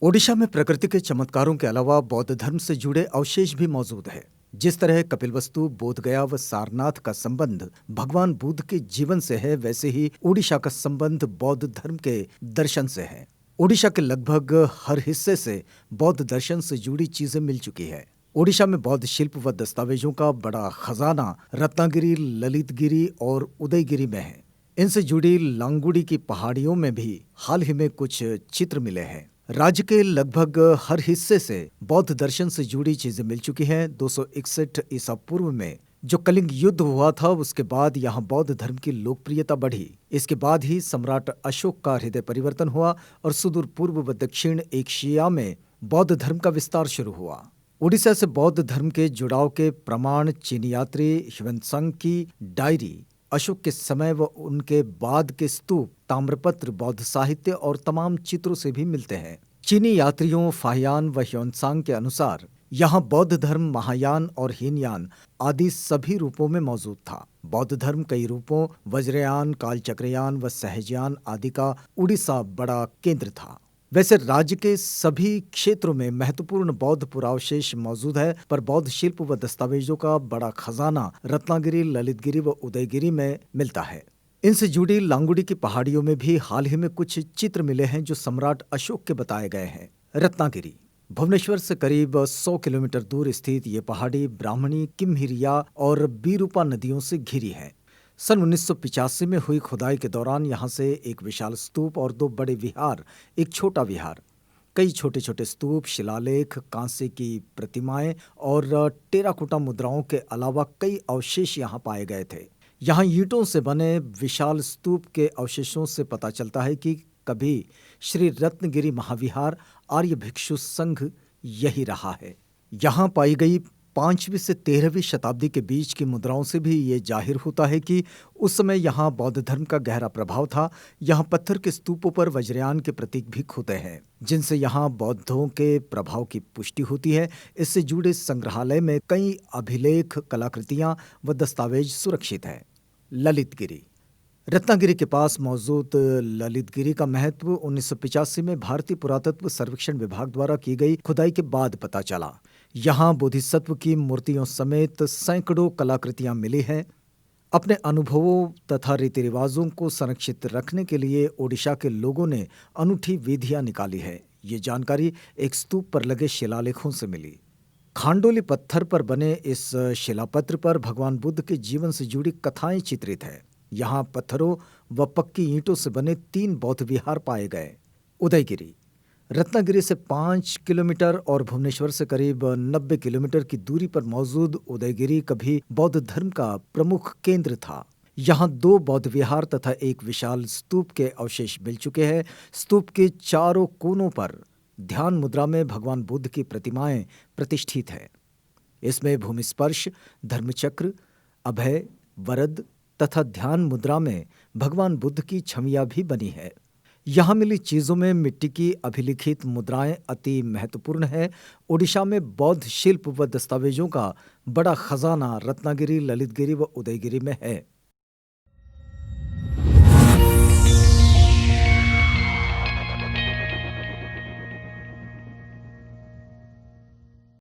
ओडिशा में प्रकृति के चमत्कारों के अलावा बौद्ध धर्म से जुड़े अवशेष भी मौजूद है। जिस तरह कपिलवस्तु, बोधगया व सारनाथ का संबंध भगवान बुद्ध के जीवन से है, वैसे ही ओडिशा का संबंध बौद्ध धर्म के दर्शन से है। ओडिशा के लगभग हर हिस्से से बौद्ध दर्शन से जुड़ी चीजें मिल चुकी है। ओडिशा में बौद्ध शिल्प व दस्तावेजों का बड़ा खजाना रत्नागिरी, ललितगिरी और उदयगिरी में है। इनसे जुड़ी लांगुड़ी की पहाड़ियों में भी हाल ही में कुछ चित्र मिले हैं। राज्य के लगभग हर हिस्से से बौद्ध दर्शन से जुड़ी चीजें मिल चुकी हैं। 261 ईसा पूर्व में जो कलिंग युद्ध हुआ था, उसके बाद यहाँ बौद्ध धर्म की लोकप्रियता बढ़ी। इसके बाद ही सम्राट अशोक का हृदय परिवर्तन हुआ और सुदूर पूर्व व दक्षिण एशिया में बौद्ध धर्म का विस्तार शुरू हुआ। ओडिशा से बौद्ध धर्म के जुड़ाव के प्रमाण चीनी यात्री ह्वेनत्सांग की डायरी, अशोक के समय व उनके बाद के स्तूप, ताम्रपत्र, बौद्ध साहित्य और तमाम चित्रों से भी मिलते हैं। चीनी यात्रियों फाहियान व ह्वेनत्सांग के अनुसार यहाँ बौद्ध धर्म महायान और हीनयान आदि सभी रूपों में मौजूद था। बौद्ध धर्म कई रूपों वज्रयान, कालचक्रयान व सहजयान आदि का उड़ीसा बड़ा केंद्र था। वैसे राज्य के सभी क्षेत्रों में महत्वपूर्ण बौद्ध पुरावशेष मौजूद है, पर बौद्ध शिल्प व दस्तावेजों का बड़ा खजाना रत्नागिरी, ललितगिरी व उदयगिरी में मिलता है। इनसे जुड़ी लांगुड़ी की पहाड़ियों में भी हाल ही में कुछ चित्र मिले हैं जो सम्राट अशोक के बताए गए हैं। रत्नागिरी भुवनेश्वर से करीब 100 किलोमीटर दूर स्थित ये पहाड़ी ब्राह्मणी, किम्हिरिया और बीरूपा नदियों से घिरी है। सन 1985 में हुई खुदाई के दौरान यहाँ से एक विशाल स्तूप और 2 बड़े विहार, एक छोटा विहार, कई छोटे छोटे स्तूप, शिलालेख, कांसे की प्रतिमाएं और टेराकोटा मुद्राओं के अलावा कई अवशेष यहाँ पाए गए थे। यहाँ ईंटों से बने विशाल स्तूप के अवशेषों से पता चलता है कि कभी श्री रत्नगिरी महाविहार आर्य भिक्षु संघ यही रहा है। यहाँ पाई गई 5वीं से 13वीं शताब्दी के बीच की मुद्राओं से भी ये जाहिर होता है कि उस समय यहाँ बौद्ध धर्म का गहरा प्रभाव था। यहाँ पत्थर के स्तूपों पर वज्रयान के प्रतीक भी खुदे हैं, जिनसे यहाँ बौद्धों के प्रभाव की पुष्टि होती है। इससे जुड़े संग्रहालय में कई अभिलेख, कलाकृतियां व दस्तावेज सुरक्षित हैं। ललितगिरी रत्नागिरी के पास मौजूद ललितगिरी का महत्व 1985 में भारतीय पुरातत्व सर्वेक्षण विभाग द्वारा की गई खुदाई के बाद पता चला। यहाँ बोधिसत्व की मूर्तियों समेत सैकड़ों कलाकृतियां मिली हैं। अपने अनुभवों तथा रीति रिवाजों को संरक्षित रखने के लिए ओडिशा के लोगों ने अनूठी विधियां निकाली है। ये जानकारी एक स्तूप पर लगे शिलालेखों से मिली। खांडोली पत्थर पर बने इस शिलापत्र पर भगवान बुद्ध के जीवन से जुड़ी कथाएं चित्रित है। यहाँ पत्थरों व पक्की ईंटों से बने 3 बौद्ध विहार पाए गए। उदयगिरी रत्नागिरी से 5 किलोमीटर और भुवनेश्वर से करीब 90 किलोमीटर की दूरी पर मौजूद उदयगिरी कभी बौद्ध धर्म का प्रमुख केंद्र था। यहाँ 2 बौद्ध विहार तथा एक विशाल स्तूप के अवशेष मिल चुके हैं। स्तूप के चारों कोनों पर ध्यान मुद्रा में भगवान बुद्ध की प्रतिमाएं प्रतिष्ठित है। इसमें भूमि स्पर्श, धर्मचक्र, अभय, वरद तथा ध्यान मुद्रा में भगवान बुद्ध की छवियां भी बनी है। यहाँ मिली चीजों में मिट्टी की अभिलिखित मुद्राएं अति महत्वपूर्ण है। ओडिशा में बौद्ध शिल्प व दस्तावेजों का बड़ा खजाना रत्नागिरी, ललितगिरी व उदयगिरी में है।